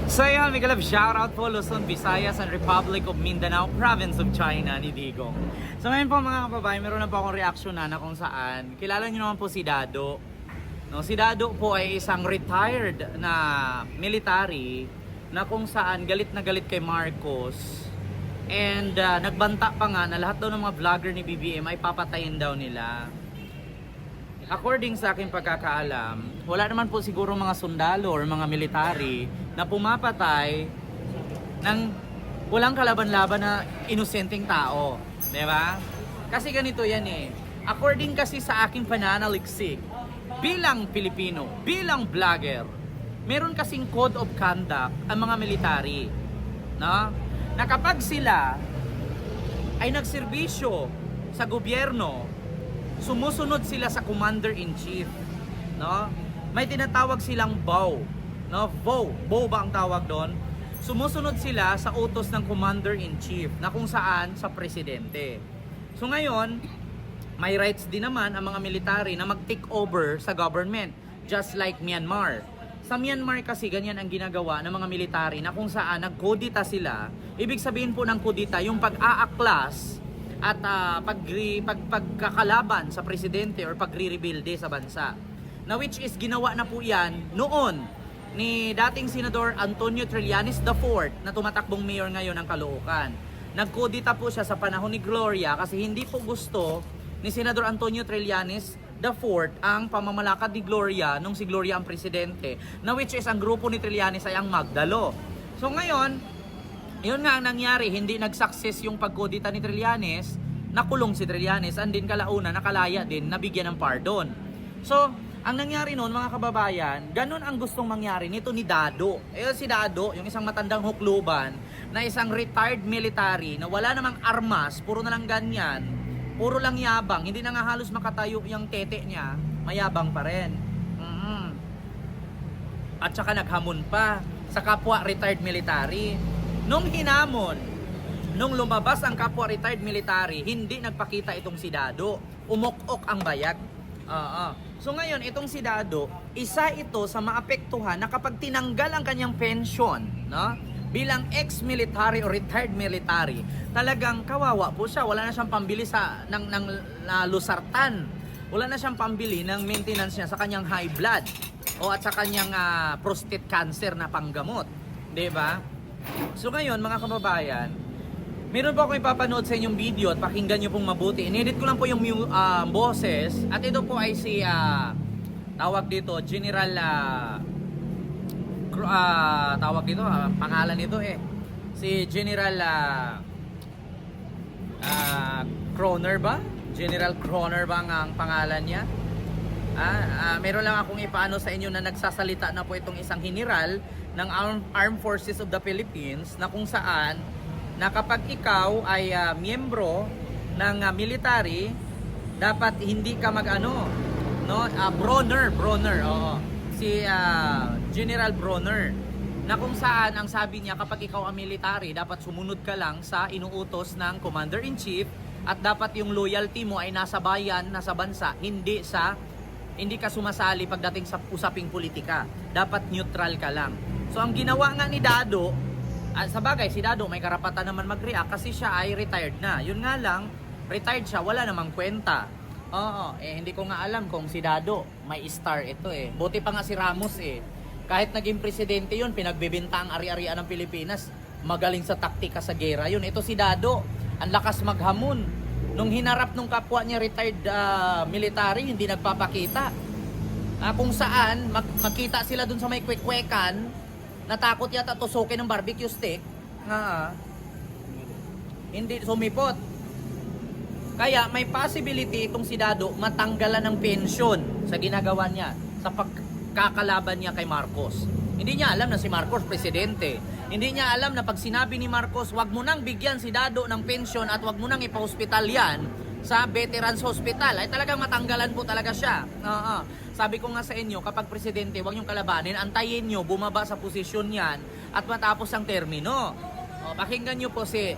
So yun, Miguel, shoutout po Luzon, Visayas, and Republic of Mindanao, Province of China ni Digong. So ngayon po mga kababayan, meron na po akong reaksyon na kung saan, kilala nyo naman po si Dado. No, si Dado po ay isang retired na military na kung saan galit na galit kay Marcos. And nagbanta pa nga na lahat daw ng mga vlogger ni BBM ay papatayin daw nila. According sa aking pagkakaalam, wala naman po siguro mga sundalo or mga military na pumapatay ng walang kalaban-laban na inosenteng tao. Diba? Kasi ganito yan eh. According kasi sa aking pananaliksik, bilang Pilipino, bilang vlogger, meron kasing code of conduct ang mga military. No? Na kapag sila ay nagserbisyo sa gobyerno, sumusunod sila sa commander-in-chief, no? May tinatawag silang BOW, no? BOW ba ang tawag doon? Sumusunod sila sa utos ng commander-in-chief na kung saan sa presidente. So ngayon, may rights din naman ang mga military na mag-take over sa government, just like Myanmar. Sa Myanmar kasi ganyan ang ginagawa ng mga military na kung saan nagkodita sila. Ibig sabihin po ng kodita, yung pag-aaklas at pagkakalaban sa presidente or pagre-rebuilde sa bansa. Na which is ginawa na po yan noon ni dating Senador Antonio Trillanes IV na tumatakbong mayor ngayon ng Caloocan. Nagkodita po siya sa panahon ni Gloria kasi hindi po gusto ni Senador Antonio Trillanes IV ang pamamalakad ni Gloria nung si Gloria ang presidente, na which is ang grupo ni Trillanes ay ang Magdalo. So ngayon, yun nga ang nangyari, hindi nag-success yung pagkodita ni Trillanes, nakulong si Trillanes, and din kalauna, nakalaya din, nabigyan ng pardon. So, ang nangyari noon mga kababayan, ganun ang gustong mangyari nito ni Dado. Si Dado, yung isang matandang hukluban, na isang retired military, na wala namang armas, puro na lang ganyan, puro lang yabang, hindi na nga halos makatayo yung tete niya, mayabang pa rin. At saka naghamon pa sa kapwa retired military. Nung hinamon, nung lumabas ang kapwa retired military, hindi nagpakita itong si Dado. Umok-ok ang bayag. So ngayon, itong si Dado, isa ito sa maapektuhan na kapag tinanggal ang kanyang pension, no? Bilang ex-military o retired military, talagang kawawa po siya. Wala na siyang pambili ng lusartan. Wala na siyang pambili ng maintenance niya sa kanyang high blood o at sa kanyang prostate cancer na panggamot. Diba? So ngayon mga kababayan, meron po ako ipapanood sa inyong video at pakinggan nyo pong mabuti. Inedit ko lang po yung boses. At ito po ay si tawag dito General tawag dito pangalan nito si General Croner ba? General Croner ba ang pangalan niya? Meron lang akong ipaano sa inyo na nagsasalita na po itong isang general ng Armed Forces of the Philippines na kung saan na kapag ikaw ay miyembro ng military, dapat hindi ka mag-ano, no? Bronner, oo. Si General Bronner na kung saan ang sabi niya kapag ikaw ang military, dapat sumunod ka lang sa inuutos ng Commander-in-Chief at dapat yung loyalty mo ay nasa bayan, nasa bansa, hindi ka sumasali pagdating sa usaping politika. Dapat neutral ka lang. So ang ginawa nga ni Dado, sa bagay si Dado may karapatan naman mag-react kasi siya ay retired na. Yun nga lang, retired siya, wala namang kwenta. Hindi ko nga alam kung si Dado may star ito Buti pa nga si Ramos Kahit naging presidente yun, pinagbebenta ang ari-arian ng Pilipinas. Magaling sa taktika sa gera yun. Ito si Dado, ang lakas maghamon. Nung hinarap nung kapwa niya retired military, hindi nagpapakita. Kung saan, magkita sila dun sa may kwek-kwekan, natakot yata tusukin ng barbecue stick. Hindi sumipot. Kaya may possibility itong si Dado matanggalan ng pensyon sa ginagawa niya sa pagkakalaban niya kay Marcos. Hindi niya alam na si Marcos presidente. Hindi niya alam na pag sinabi ni Marcos, wag mo nang bigyan si Dado ng pensyon at wag mo nang ipa-hospital yan sa Veterans Hospital, ay talagang matanggalan po talaga siya. Sabi ko nga sa inyo, kapag presidente, wag niyong kalabanin, antayin niyo, bumaba sa posisyon yan at matapos ang termino. Pakinggan niyo po si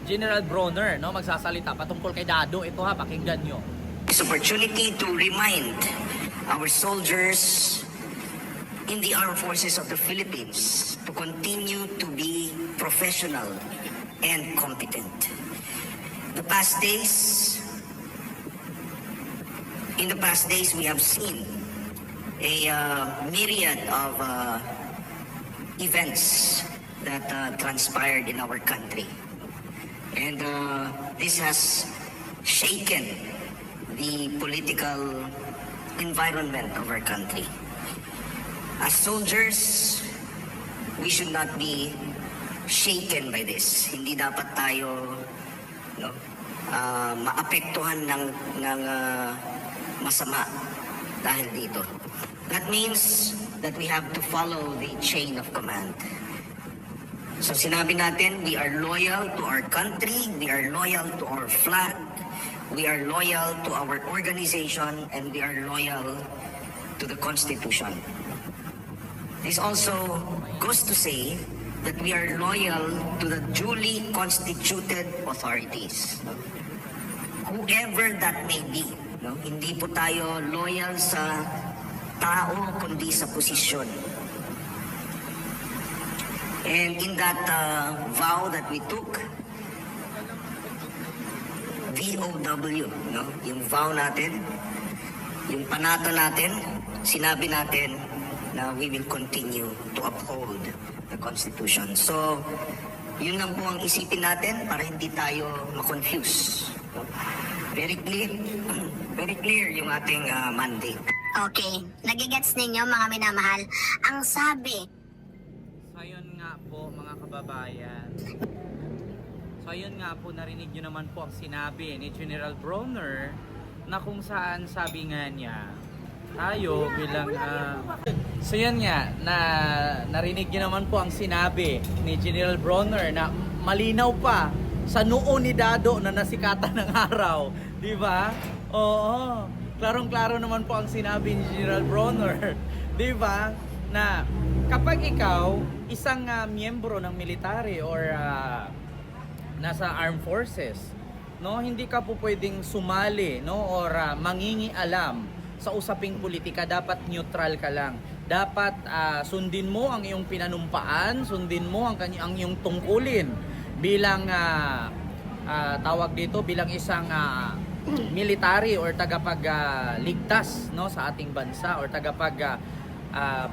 General Bronner, magsasalita patungkol kay Dado. Ito pakinggan niyo. This opportunity to remind our soldiers in the armed forces of the Philippines to continue to be professional and competent. In the past days, we have seen a myriad of events that transpired in our country. And this has shaken the political environment of our country. As soldiers, we should not be shaken by this. Hindi dapat tayo maapektuhan ng masama dahil dito. That means that we have to follow the chain of command. So sinabi natin, we are loyal to our country, we are loyal to our flag, we are loyal to our organization, and we are loyal to the Constitution. This also goes to say that we are loyal to the duly constituted authorities. Whoever that may be. No? Hindi po tayo loyal sa tao, kundi sa posisyon. And in that vow that we took, VOW, no? Yung vow natin, yung panata natin, sinabi natin na we will continue to uphold the Constitution. So, yun lang po ang isipin natin para hindi tayo ma-confuse. No? Very clear yung ating mandate. Okay, nagigets ninyo mga minamahal. Ang sabi, So ayun nga po mga kababayan. So ayun nga po, narinig nyo naman po ang sinabi ni General Bronner na kung saan sabi nga niya, tayo bilang so yan nga, narinig nyo naman po ang sinabi ni General Bronner na malinaw pa sa noo ni Dado na nasikatan ng araw, di ba? Oo, klarong-klaro naman po ang sinabi ni General Bronner, di ba? Na kapag ikaw isang miyembro ng military or nasa armed forces, no, hindi ka po pwedeng sumali, no, or mangingialam sa usaping politika. Dapat neutral ka lang. Dapat sundin mo ang iyong pinanumpaan, sundin mo ang iyong tungkulin bilang tawag dito, bilang isang military or tagapagligtas, no, sa ating bansa, or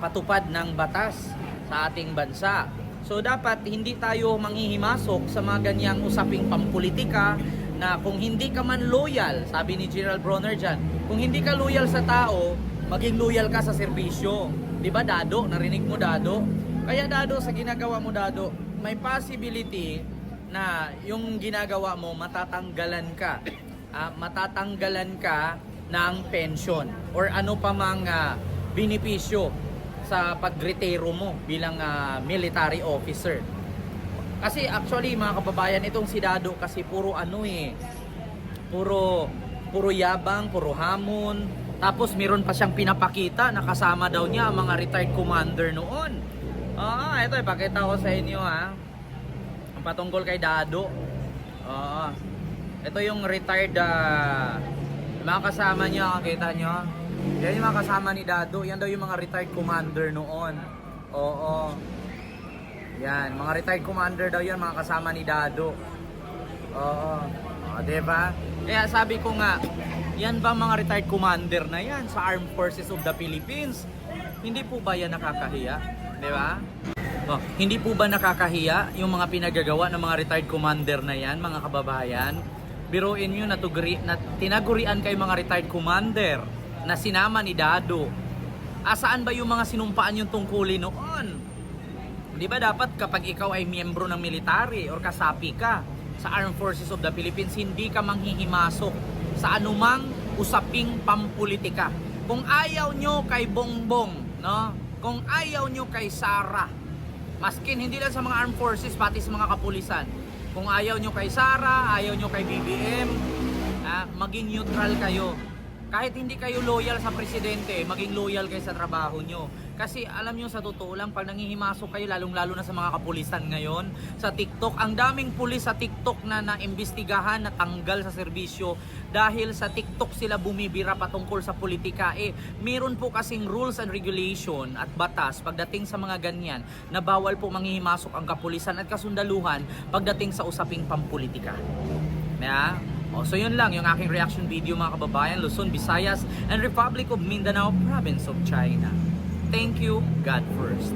patupad ng batas sa ating bansa. So dapat hindi tayo manghihimasok sa mga ganyang usaping pampolitika na kung hindi ka man loyal, sabi ni General Bronner dyan, kung hindi ka loyal sa tao, maging loyal ka sa serbisyo. Diba Dado? Narinig mo Dado? Kaya Dado, sa ginagawa mo Dado, may possibility na yung ginagawa mo matatanggalan ka. Matatanggalan ka ng pension or ano pa mang benepisyo sa pagretiro mo bilang military officer. Kasi actually mga kababayan, itong si Dado kasi puro puro yabang, puro hamon. Tapos meron pa siyang pinapakita na kasama daw niya ang mga retired commander noon. Ito ipakita ko sa inyo ang patungkol kay Dado. Ito yung retired mga kasama niya, kita nyo. Yan yung mga kasama ni Dado. Yan daw yung mga retired commander noon. Oo. Yan, mga retired commander daw yan, mga kasama ni Dado. Oo. Diba? Kaya sabi ko nga, yan ba mga retired commander na yan sa Armed Forces of the Philippines? Hindi po ba yan nakakahiya? Diba? Hindi po ba nakakahiya yung mga pinagagawa ng mga retired commander na yan, mga kababayan? Biruin nyo na tinagurian kay mga retired commander na sinama ni Dado. Saan ba yung mga sinumpaan yung tungkulin noon? Di ba dapat kapag ikaw ay miyembro ng military or kasapi ka sa Armed Forces of the Philippines, hindi ka manghihimasok sa anumang usaping pampolitika. Kung ayaw nyo kay Bongbong, no? Kung ayaw nyo kay Sara, maskin hindi lang sa mga Armed Forces, pati sa mga kapulisan. Kung ayaw nyo kay Sara, ayaw nyo kay BBM, maging neutral kayo. kahit hindi kayo loyal sa presidente, maging loyal kayo sa trabaho nyo. Kasi alam nyo sa totoo lang, pag nangihimasok kayo, lalong-lalo na sa mga kapulisan ngayon, sa TikTok, ang daming pulis sa TikTok na naimbestigahan, natanggal sa serbisyo dahil sa TikTok sila bumibira patungkol sa politika. Meron po kasing rules and regulation at batas pagdating sa mga ganyan na bawal po manghihimasok ang kapulisan at kasundaluhan pagdating sa usaping pampolitika. Yeah? So yun lang yung aking reaction video mga kababayan, Luzon, Visayas, and Republic of Mindanao, Province of China. Thank you, God first.